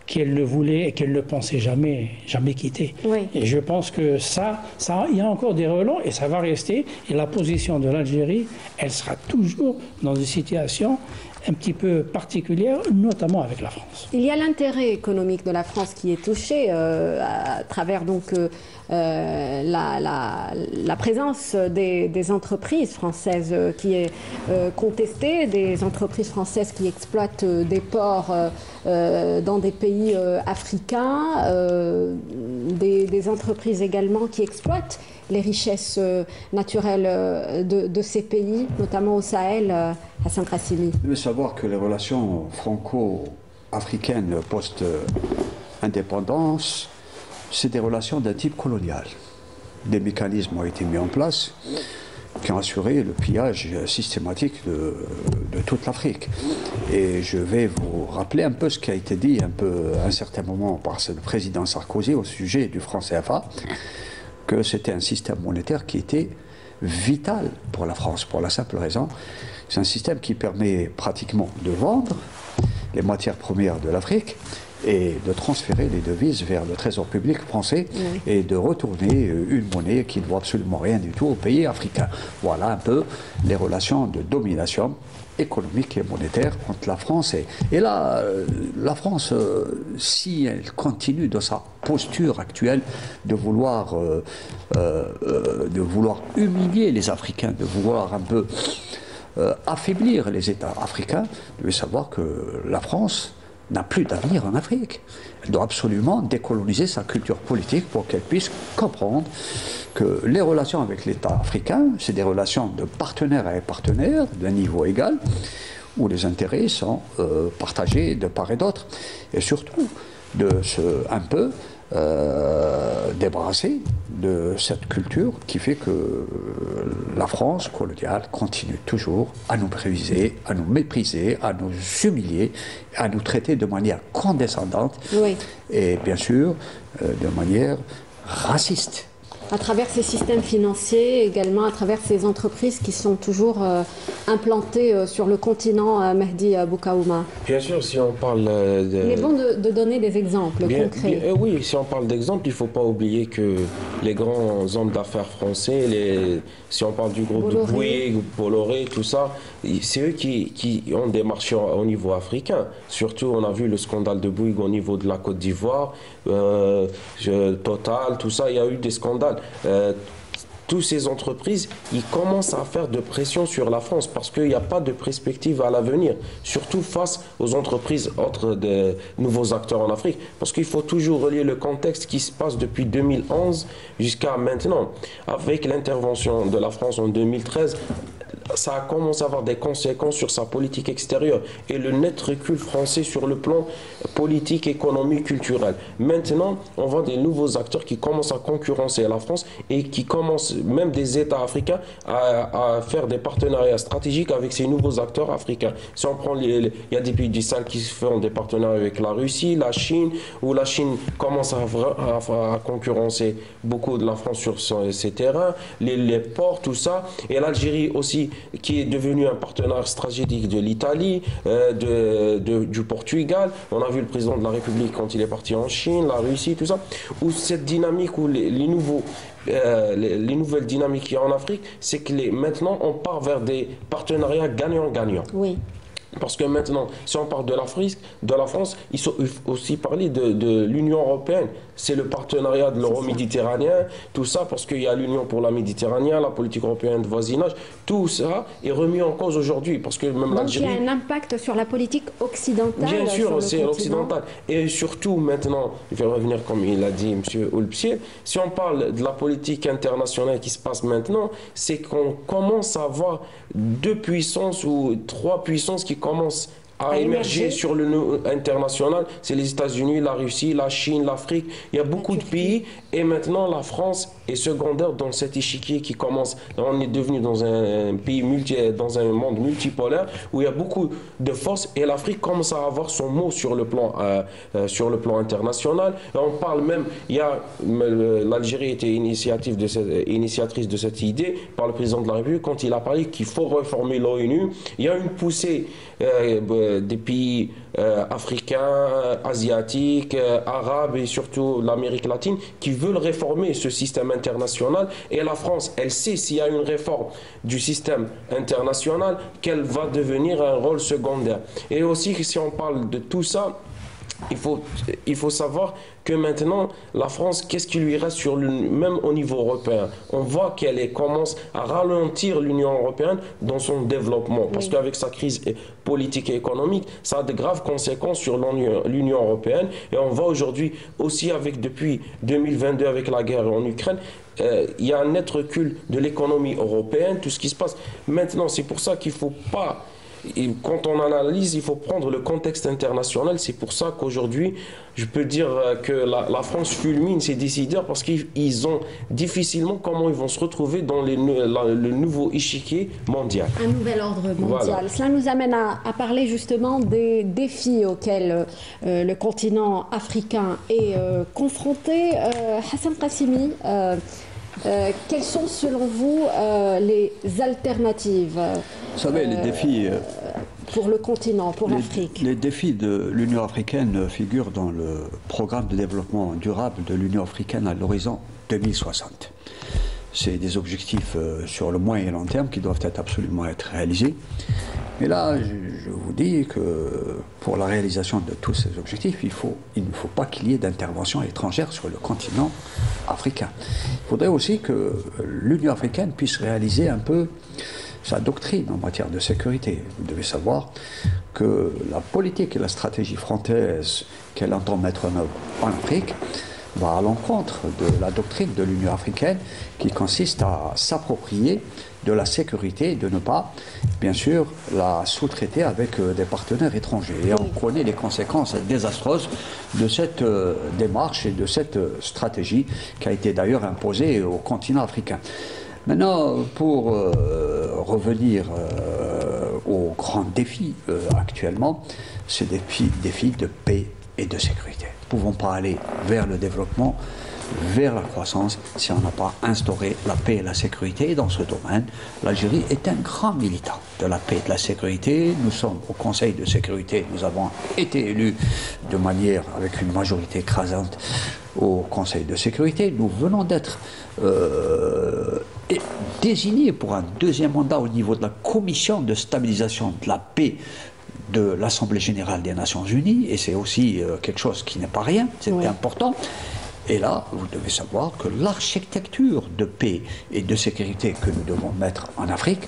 qu'elle ne voulait et qu'elle ne pensait jamais quitter. Oui. Et je pense que ça, il y a encore des relents et ça va rester. Et la position de l'Algérie, elle sera toujours dans une situation un petit peu particulière, notamment avec la France. Il y a l'intérêt économique de la France qui est touché à travers donc la présence des entreprises françaises qui est contestée, des entreprises françaises qui exploitent des ports dans des pays africains, des entreprises également qui exploitent les richesses naturelles de ces pays, notamment au Sahel, Hassan Kassimi. Vous devez savoir que les relations franco-africaines post-indépendance, c'est des relations d'un type colonial. Des mécanismes ont été mis en place qui ont assuré le pillage systématique de toute l'Afrique. Et je vais vous rappeler un peu ce qui a été dit à un certain moment par le président Sarkozy au sujet du franc CFA, que c'était un système monétaire qui était vital pour la France, pour la simple raison, c'est un système qui permet pratiquement de vendre les matières premières de l'Afrique et de transférer les devises vers le trésor public français et de retourner une monnaie qui ne vaut absolument rien du tout aux pays africains. Voilà un peu les relations de domination économique et monétaire entre la France et là, la France, si elle continue dans sa posture actuelle de vouloir humilier les Africains, de vouloir un peu affaiblir les États africains, vous devez savoir que la France n'a plus d'avenir en Afrique. Elle doit absolument décoloniser sa culture politique pour qu'elle puisse comprendre que les relations avec l'État africain, c'est des relations de partenaire à partenaire, d'un niveau égal, où les intérêts sont partagés de part et d'autre, et surtout de un peu débarrasser de cette culture qui fait que la France coloniale continue toujours à nous mépriser, à nous humilier, à nous traiter de manière condescendante et bien sûr de manière raciste. À travers ces systèmes financiers, également à travers ces entreprises qui sont toujours implantées sur le continent, Mehdi Boukaouma. Bien sûr, si on parle Il est bon de donner des exemples concrets. Oui, si on parle d'exemples, il ne faut pas oublier que les grands hommes d'affaires français, si on parle du groupe de Bouygues, Bolloré, tout ça, c'est eux qui ont des marchés au niveau africain. Surtout, on a vu le scandale de Bouygues au niveau de la Côte d'Ivoire, Total, tout ça, il y a eu des scandales. Toutes ces entreprises, ils commencent à faire de pression sur la France parce qu'il n'y a pas de perspective à l'avenir, surtout face aux entreprises autres de nouveaux acteurs en Afrique. Parce qu'il faut toujours relier le contexte qui se passe depuis 2011 jusqu'à maintenant. Avec l'intervention de la France en 2013, ça a commencé à avoir des conséquences sur sa politique extérieure et le net recul français sur le plan politique, économique, culturel. Maintenant, on voit des nouveaux acteurs qui commencent à concurrencer la France et qui commencent, même des États africains, à faire des partenariats stratégiques avec ces nouveaux acteurs africains. Si on prend il y a des pays du Sahel qui font des partenariats avec la Russie, la Chine, où la Chine commence à concurrencer beaucoup de la France sur ces terrains, les ports, tout ça, et l'Algérie aussi qui est devenu un partenaire stratégique de l'Italie, du Portugal. On a vu le président de la République quand il est parti en Chine, la Russie, tout ça. Où cette dynamique, où les nouvelles dynamiques qu'il y a en Afrique, c'est que maintenant on part vers des partenariats gagnant-gagnant. Oui. Parce que maintenant, si on parle de la France, il faut aussi parler de l'Union européenne. C'est le partenariat de l'euro-méditerranéen, tout ça, parce qu'il y a l'Union pour la Méditerranée, la politique européenne de voisinage, tout ça est remis en cause aujourd'hui. Parce que même l'Algérie. Donc il y a un impact sur la politique occidentale. Bien sûr, c'est occidental. Et surtout maintenant, je vais revenir comme il a dit M. Oulpsier, si on parle de la politique internationale qui se passe maintenant, c'est qu'on commence à avoir 2 puissances ou 3 puissances qui commencent à émerger sur le niveau international. C'est les États-Unis, la Russie, la Chine, l'Afrique. Il y a beaucoup de pays. Et maintenant, la France est secondaire dans cet échiquier qui commence. On est devenu dans un pays dans un monde multipolaire où il y a beaucoup de forces. Et l'Afrique commence à avoir son mot sur le plan international. Et on parle même, l'Algérie était initiatrice de cette idée par le président de la République quand il a parlé qu'il faut réformer l'ONU. Il y a une poussée des pays africains, asiatiques, arabes et surtout l'Amérique latine qui veulent réformer ce système international. Et la France, elle sait s'il y a une réforme du système international qu'elle va devenir un rôle secondaire. Et aussi, si on parle de tout ça, il faut savoir que maintenant, la France, qu'est-ce qui lui reste même au niveau européen? On voit qu'elle commence à ralentir l'Union européenne dans son développement. Parce qu'avec sa crise politique et économique, ça a de graves conséquences sur l'Union européenne. Et on voit aujourd'hui aussi, depuis 2022, avec la guerre en Ukraine, il y a un net recul de l'économie européenne, tout ce qui se passe. Maintenant, c'est pour ça qu'il ne faut pas... Et quand on analyse, il faut prendre le contexte international. C'est pour ça qu'aujourd'hui, je peux dire que la France fulmine ses décideurs parce qu'ils ont difficilement comment ils vont se retrouver dans le nouveau échiquier mondial. Un nouvel ordre mondial. Voilà. Cela nous amène à parler justement des défis auxquels le continent africain est confronté. Hassan Qassimi, quelles sont selon vous les alternatives? Vous savez, les défis pour le continent, pour l'Afrique. Les défis de l'Union africaine figurent dans le programme de développement durable de l'Union africaine à l'horizon 2060. C'est des objectifs sur le moyen et long terme qui doivent absolument être réalisés. Mais là, je vous dis que pour la réalisation de tous ces objectifs, il ne faut pas qu'il y ait d'intervention étrangère sur le continent africain. Il faudrait aussi que l'Union africaine puisse réaliser un peu sa doctrine en matière de sécurité. Vous devez savoir que la politique et la stratégie française qu'elle entend mettre en œuvre en Afrique va à l'encontre de la doctrine de l'Union africaine qui consiste à s'approprier de la sécurité et de ne pas, bien sûr, la sous-traiter avec des partenaires étrangers. Et on connaît les conséquences désastreuses de cette démarche et de cette stratégie qui a été d'ailleurs imposée au continent africain. Maintenant, pour revenir aux grands défis actuellement, c'est des défis de paix et de sécurité. Nous ne pouvons pas aller vers le développement, vers la croissance, si on n'a pas instauré la paix et la sécurité. Et dans ce domaine, l'Algérie est un grand militant de la paix et de la sécurité. Nous sommes au Conseil de sécurité, nous avons été élus de manière, avec une majorité écrasante, au Conseil de sécurité. Nous venons d'être désignés pour un deuxième mandat au niveau de la Commission de stabilisation de la paix de l'Assemblée générale des Nations unies, et c'est aussi quelque chose qui n'est pas rien, c'est important. Et là, vous devez savoir que l'architecture de paix et de sécurité que nous devons mettre en Afrique,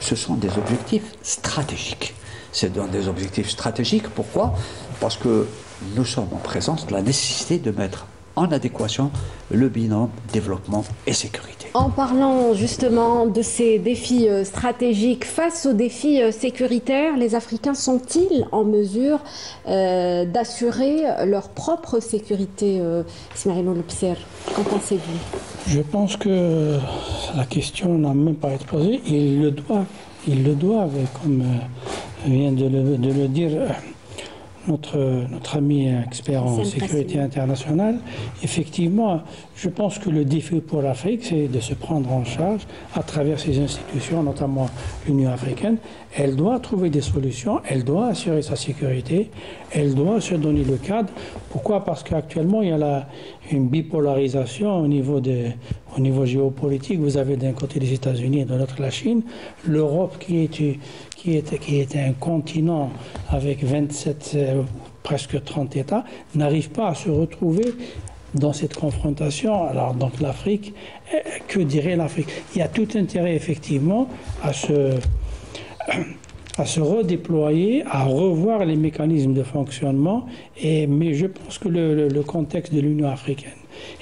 ce sont des objectifs stratégiques. C'est des objectifs stratégiques, pourquoi? Parce que nous sommes en présence de la nécessité de mettre en adéquation le binôme développement et sécurité. En parlant justement de ces défis stratégiques face aux défis sécuritaires, les Africains sont-ils en mesure d'assurer leur propre sécurité? Ismaël Oulpsier, qu'en pensez-vous? Je pense que la question n'a même pas été posée. Ils le doivent, comme vient de le dire notre ami expert en sécurité internationale, effectivement, je pense que le défi pour l'Afrique, c'est de se prendre en charge à travers ses institutions, notamment l'Union africaine. Elle doit trouver des solutions, elle doit assurer sa sécurité, elle doit se donner le cadre. Pourquoi? Parce qu'actuellement, il y a une bipolarisation au niveau géopolitique. Vous avez d'un côté les États-Unis et de l'autre la Chine. L'Europe qui est un continent avec 27, presque 30 États, n'arrive pas à se retrouver dans cette confrontation. Alors donc l'Afrique, que dirait l'Afrique? Il y a tout intérêt effectivement à se redéployer, à revoir les mécanismes de fonctionnement, mais je pense que le contexte de l'Union africaine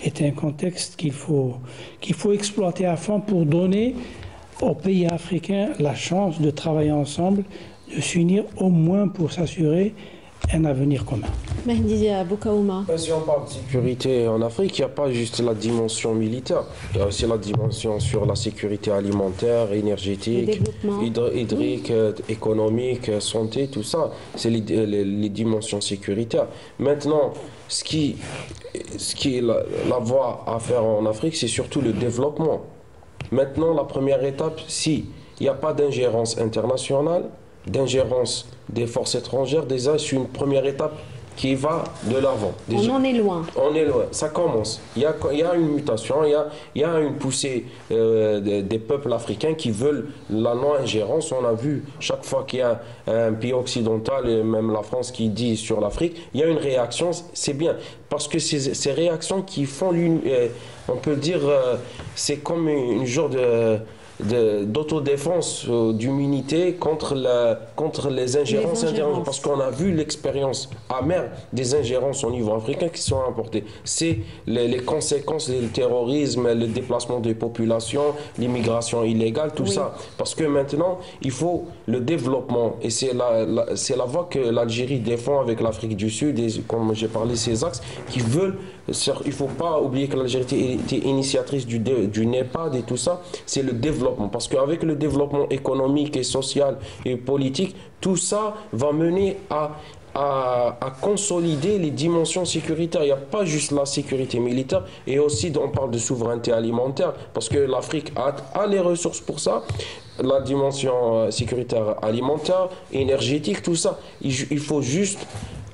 est un contexte qu'il faut exploiter à fond pour donner aux pays africains la chance de travailler ensemble, de s'unir au moins pour s'assurer un avenir commun. Mehdi Boukaouma. Si on parle de sécurité en Afrique, il n'y a pas juste la dimension militaire. Il y a aussi la dimension sur la sécurité alimentaire, énergétique, hydrique, économique, santé, tout ça. C'est les dimensions sécuritaires. Maintenant, ce qui est la voie à faire en Afrique, c'est surtout le développement. Maintenant, la première étape, s'il n'y a pas d'ingérence internationale, d'ingérence des forces étrangères, déjà c'est une première étape qui va de l'avant. On en est loin. On est loin, ça commence. Il y a une mutation, il y a une poussée des peuples africains qui veulent la non-ingérence. On a vu chaque fois qu'il y a un pays occidental, et même la France qui dit sur l'Afrique, il y a une réaction, c'est bien. Parce que ces réactions qui font, on peut dire, c'est comme une genre d'autodéfense, d'immunité contre les ingérences internationales. Parce qu'on a vu l'expérience amère des ingérences au niveau africain qui sont importées. C'est les conséquences du terrorisme, le déplacement des populations, l'immigration illégale, tout ça. Parce que maintenant, il faut le développement. Et c'est la voie que l'Algérie défend avec l'Afrique du Sud, et comme j'ai parlé, ces axes qui veulent. Il ne faut pas oublier que l'Algérie était initiatrice du NEPAD et tout ça. C'est le développement. Parce qu'avec le développement économique et social et politique, tout ça va mener à consolider les dimensions sécuritaires. Il n'y a pas juste la sécurité militaire, et aussi on parle de souveraineté alimentaire, parce que l'Afrique a les ressources pour ça. La dimension sécuritaire alimentaire, énergétique, tout ça. Il faut juste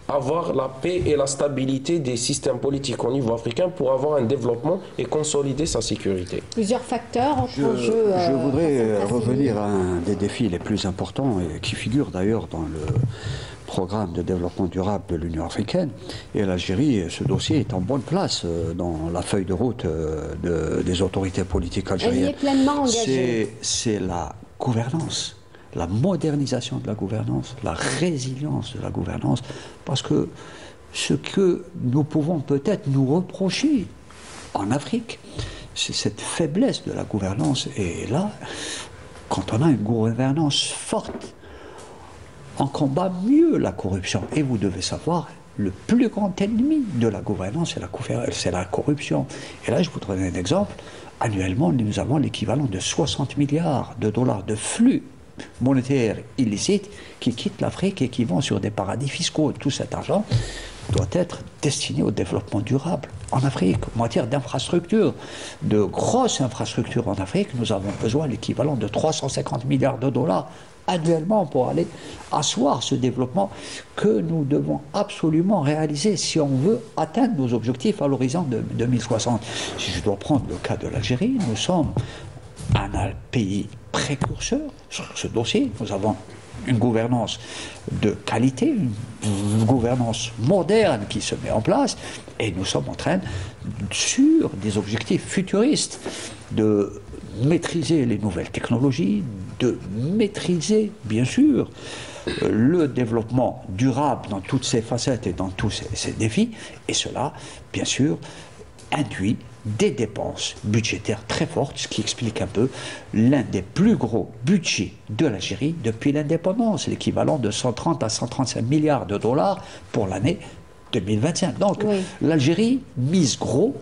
avoir la paix et la stabilité des systèmes politiques au niveau africain pour avoir un développement et consolider sa sécurité. Plusieurs facteurs entrent en jeu. Je voudrais revenir à un des défis les plus importants, et qui figure d'ailleurs dans le programme de développement durable de l'Union africaine. Et l'Algérie, ce dossier est en bonne place dans la feuille de route des autorités politiques algériennes. Elle y est pleinement engagée. C'est la gouvernance, la modernisation de la gouvernance, la résilience de la gouvernance, parce que ce que nous pouvons peut-être nous reprocher en Afrique, c'est cette faiblesse de la gouvernance. Et là, quand on a une gouvernance forte, on combat mieux la corruption. Et vous devez savoir, le plus grand ennemi de la gouvernance, c'est la corruption. Et là, je vous donne un exemple. Annuellement, nous avons l'équivalent de 60 milliards de dollars de flux monétaires illicites qui quittent l'Afrique et qui vont sur des paradis fiscaux. Tout cet argent doit être destiné au développement durable en Afrique, en matière d'infrastructures, de grosses infrastructures en Afrique. Nous avons besoin de l'équivalent de 350 milliards de dollars annuellement pour aller asseoir ce développement que nous devons absolument réaliser si on veut atteindre nos objectifs à l'horizon de 2060. Si je dois prendre le cas de l'Algérie, nous sommes un pays précurseur sur ce dossier. Nous avons une gouvernance de qualité, une gouvernance moderne qui se met en place, et nous sommes en train, sur des objectifs futuristes, de maîtriser les nouvelles technologies, de maîtriser, bien sûr, le développement durable dans toutes ses facettes et dans tous ses défis, et cela, bien sûr, induit des dépenses budgétaires très fortes, ce qui explique un peu l'un des plus gros budgets de l'Algérie depuis l'indépendance, l'équivalent de 130 à 135 milliards de dollars pour l'année 2025. Donc l'Algérie mise gros,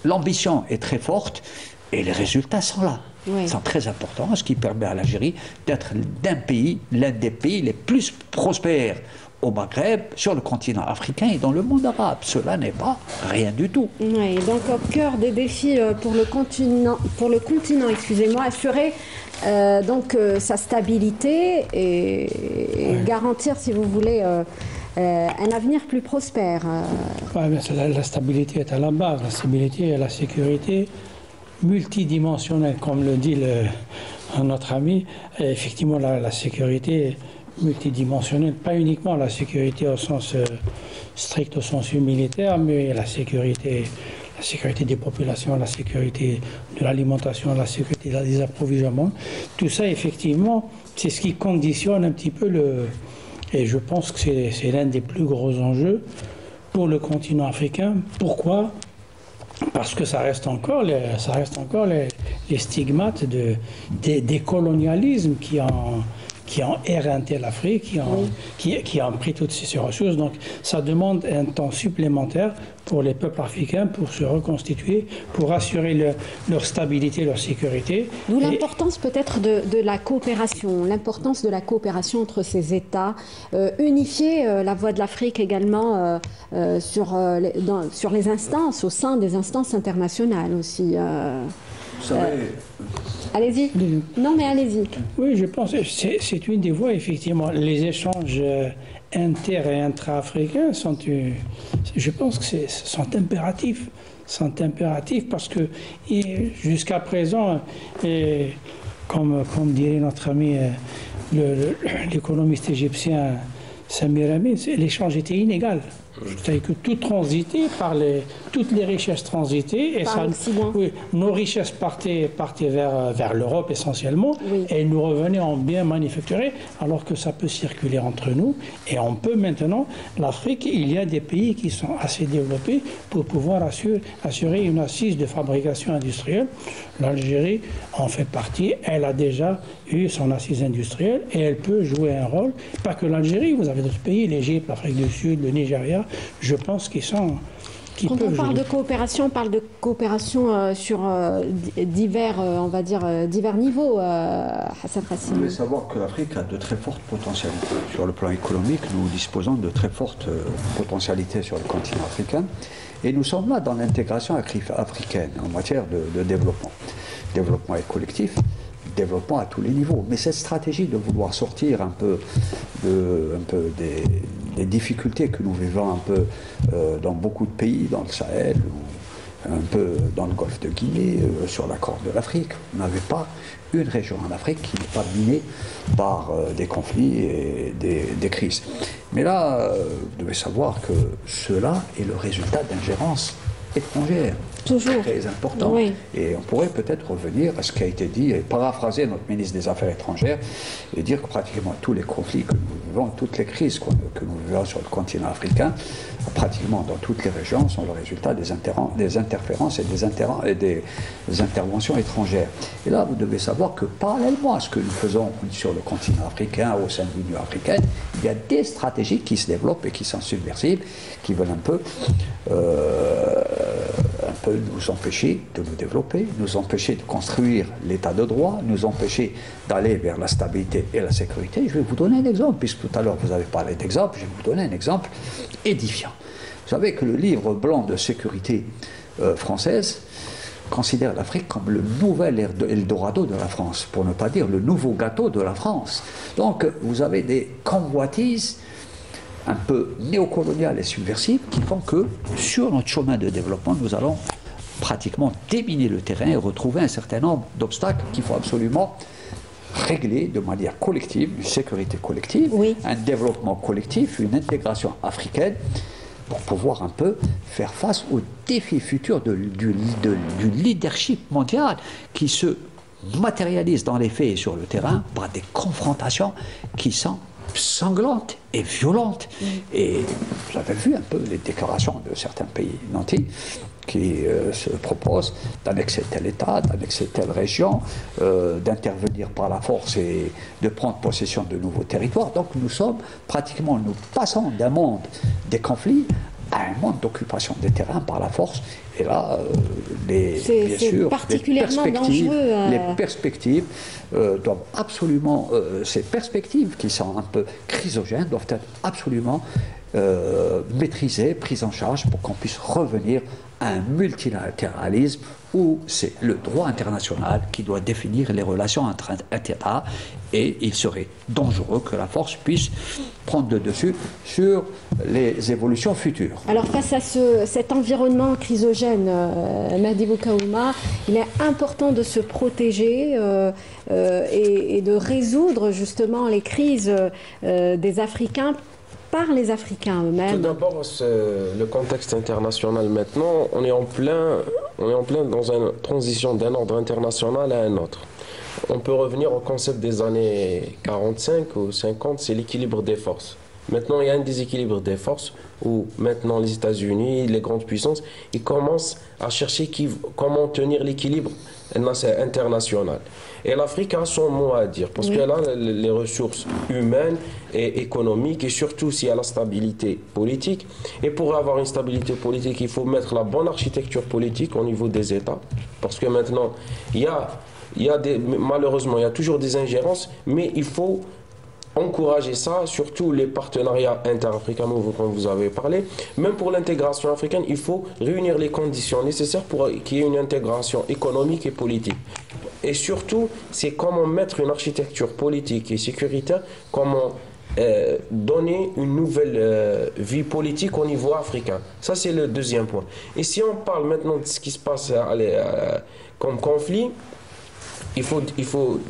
l'ambition est très forte et les résultats sont là. C'est très important, ce qui permet à l'Algérie d'être l'un des pays les plus prospères au Maghreb, sur le continent africain et dans le monde arabe. Cela n'est pas rien du tout. Oui, donc au cœur des défis pour le continent, excusez-moi, assurer sa stabilité et garantir, si vous voulez, un avenir plus prospère. La stabilité est à la base, la stabilité et la sécurité multidimensionnelle, comme le dit notre ami. Et effectivement, la sécurité multidimensionnelle, pas uniquement la sécurité au sens strict, au sens militaire, mais la sécurité des populations, la sécurité de l'alimentation, la sécurité des approvisionnements. Tout ça, effectivement, c'est ce qui conditionne un petit peu et je pense que c'est l'un des plus gros enjeux pour le continent africain. Pourquoi ? Parce que ça reste encore les stigmates des colonialismes qui ont éreinté l'Afrique, qui ont pris toutes ces ressources. Donc ça demande un temps supplémentaire pour les peuples africains pour se reconstituer, pour assurer leur stabilité, leur sécurité. D'où l'importance peut-être de la coopération, l'importance de la coopération entre ces États, unifier la voix de l'Afrique également sur les instances, au sein des instances internationales aussi. Vous savez... Allez-y. Non, mais allez-y. Oui, je pense que c'est une des voies, effectivement. Les échanges inter- et intra-africains je pense que sont impératifs. Sont impératifs parce que jusqu'à présent, comme dirait notre ami l'économiste égyptien Samir Amin, l'échange était inégal. C'est-à-dire que tout transitait toutes les richesses transitaient et nos richesses partaient vers l'Europe essentiellement et nous revenaient en biens manufacturés alors que ça peut circuler entre nous et on peut maintenant, l'Afrique, il y a des pays qui sont assez développés pour pouvoir assurer une assise de fabrication industrielle. L'Algérie en fait partie, elle a déjà eu son assise industrielle et elle peut jouer un rôle, pas que l'Algérie, vous avez d'autres pays, l'Égypte, l'Afrique du Sud, le Nigeria, je pense Quand on parle de coopération, on parle de coopération sur divers niveaux, Hassan Rassim. Vous devez savoir que l'Afrique a de très fortes potentialités. Sur le plan économique, nous disposons de très fortes potentialités sur le continent africain. Et nous sommes là dans l'intégration africaine en matière de développement. Développement est collectif, développement à tous les niveaux. Mais cette stratégie de vouloir sortir un peu des difficultés que nous vivons un peu dans beaucoup de pays, dans le Sahel, ou un peu dans le golfe de Guinée, sur la Corne de l'Afrique. On n'avait pas une région en Afrique qui n'est pas minée par des conflits et des crises. Mais là, vous devez savoir que cela est le résultat d'ingérences étrangères. Toujours. Très important. Oui. Et on pourrait peut-être revenir à ce qui a été dit et paraphraser notre ministre des Affaires étrangères et dire que pratiquement tous les conflits que nous vivons, toutes les crises que nous vivons sur le continent africain, pratiquement dans toutes les régions, sont le résultat des interférences et des interventions étrangères. Et là, vous devez savoir que parallèlement à ce que nous faisons sur le continent africain, au sein de l'Union africaine, il y a des stratégies qui se développent et qui sont subversives, qui veulent un peu nous empêcher de nous développer, nous empêcher de construire l'état de droit, nous empêcher d'aller vers la stabilité et la sécurité. Je vais vous donner un exemple, puisque tout à l'heure vous avez parlé d'exemple, je vais vous donner un exemple édifiant. Vous savez que le livre blanc de sécurité française considère l'Afrique comme le nouvel Eldorado de la France, pour ne pas dire le nouveau gâteau de la France. Donc vous avez des convoitises un peu néocoloniales et subversives qui font que sur notre chemin de développement, nous allons pratiquement déminer le terrain et retrouver un certain nombre d'obstacles qu'il faut absolument régler de manière collective, une sécurité collective, un développement collectif, une intégration africaine pour pouvoir un peu faire face aux défis futurs du leadership mondial qui se matérialise dans les faits et sur le terrain par des confrontations qui sont sanglantes et violentes. Et vous avez vu un peu les déclarations de certains pays nantis qui se proposent d'annexer tel État, d'annexer telle région, d'intervenir par la force et de prendre possession de nouveaux territoires. Donc nous passons d'un monde des conflits à un mode d'occupation des terrains par la force. Et là, bien sûr, particulièrement dangereux. Les perspectives doivent absolument, ces perspectives qui sont un peu chrysogènes, doivent être absolument maîtrisées, prises en charge pour qu'on puisse revenir à un multilatéralisme où c'est le droit international qui doit définir les relations entre États, et il serait dangereux que la force puisse prendre le dessus sur les évolutions futures. Alors face à cet environnement chrysogène, Mehdi Boukaouma, il est important de se protéger et de résoudre justement les crises des Africains par les Africains eux-mêmes. Tout d'abord, le contexte international maintenant, on est en plein dans une transition d'un ordre international à un autre. On peut revenir au concept des années 45 ou 50, c'est l'équilibre des forces. Maintenant, il y a un déséquilibre des forces où maintenant les États-Unis, les grandes puissances, ils commencent à chercher comment tenir l'équilibre international. Et l'Afrique a son mot à dire, parce qu'elle a les ressources humaines et économiques, et surtout s'il y a la stabilité politique. Et pour avoir une stabilité politique, il faut mettre la bonne architecture politique au niveau des États, parce que maintenant, malheureusement, il y a toujours des ingérences, mais il faut encourager ça, surtout les partenariats interafricains comme vous avez parlé. Même pour l'intégration africaine, il faut réunir les conditions nécessaires pour qu'il y ait une intégration économique et politique. Et surtout, c'est comment mettre une architecture politique et sécuritaire, comment donner une nouvelle vie politique au niveau africain. Ça, c'est le deuxième point. Et si on parle maintenant de ce qui se passe comme conflit, il faut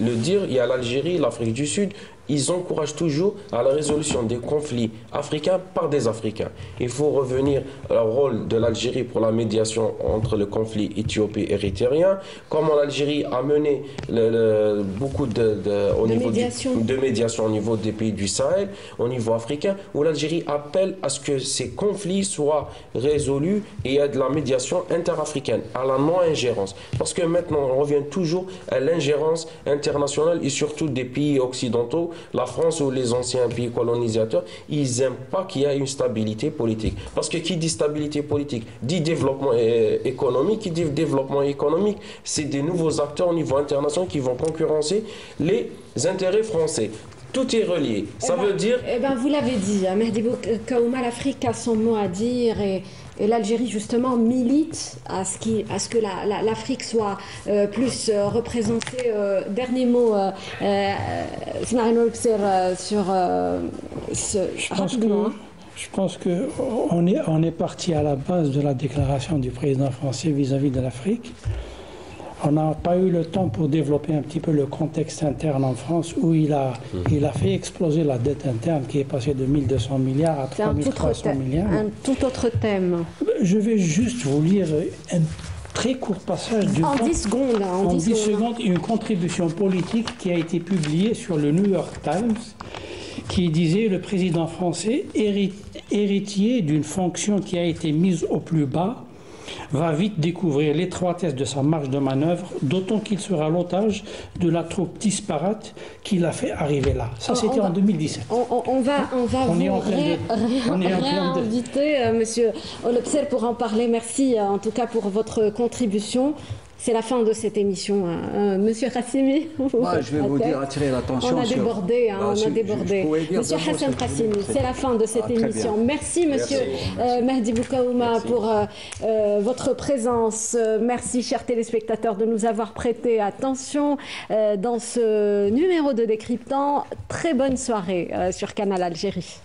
le dire, il y a l'Algérie, l'Afrique du Sud, ils encouragent toujours à la résolution des conflits africains par des Africains. Il faut revenir au rôle de l'Algérie pour la médiation entre le conflit éthiopie-érythréen, comment l'Algérie a mené beaucoup de médiation au niveau des pays du Sahel, au niveau africain, où l'Algérie appelle à ce que ces conflits soient résolus et à de la médiation interafricaine, à la non-ingérence. Parce que maintenant, on revient toujours à l'ingérence internationale et surtout des pays occidentaux. La France ou les anciens pays colonisateurs, ils n'aiment pas qu'il y ait une stabilité politique. Parce que qui dit stabilité politique dit développement économique. Qui dit développement économique, c'est des nouveaux acteurs au niveau international qui vont concurrencer les intérêts français. Tout est relié. Ça veut dire... vous l'avez dit, Mehdi Boukaouma, l'Afrique a son mot à dire et l'Algérie, justement, milite à ce que l'Afrique soit plus représentée. Dernier mot, Ismaël Olbser, sur Je pense qu'on est parti à la base de la déclaration du président français vis-à-vis de l'Afrique. On n'a pas eu le temps pour développer un petit peu le contexte interne en France où il a fait exploser la dette interne qui est passée de 1200 milliards à 3300 milliards. Un tout autre thème. Je vais juste vous lire un très court passage en 10 secondes. En 10 secondes, une contribution politique qui a été publiée sur le New York Times qui disait: le président français, héritier d'une fonction qui a été mise au plus bas, va vite découvrir l'étroitesse de sa marge de manœuvre, d'autant qu'il sera l'otage de la troupe disparate qui l'a fait arriver là. Ça, c'était en 2017. On va vous réinviter, Monsieur Olbser, pour en parler. Merci en tout cas pour votre contribution. C'est la fin de cette émission. Monsieur Hassimi, je vais vous dire, attirer l'attention. On a débordé. Monsieur Hassan Hassimi, c'est la fin de cette émission. Merci, Monsieur Mehdi Boukaouma, pour votre présence. Merci, chers téléspectateurs, de nous avoir prêté attention dans ce numéro de Décryptant. Très bonne soirée sur Canal Algérie.